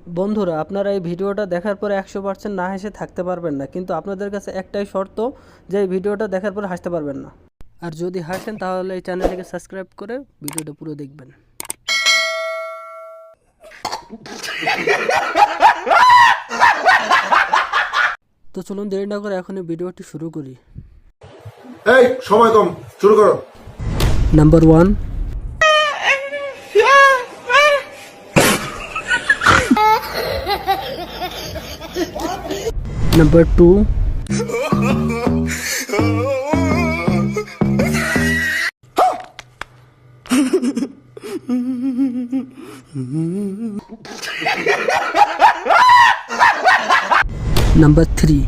বন্ধুরা, আপনারা এই ভিডিওটা দেখার পরে 100% না হেসে থাকতে পারবেন না, কিন্তু আপনাদের কাছে একটাই শর্ত যে এই ভিডিওটা দেখার পরে হাসতে পারবেন না। আর যদি হাসেন তাহলে এই চ্যানেলটিকে সাবস্ক্রাইব করে ভিডিওটা পুরো দেখবেন। তো চলুন দেরি না করে এখনই ভিডিওটি শুরু করি। এই সময় কম, শুরু করো। Number 1, number 2, number 3,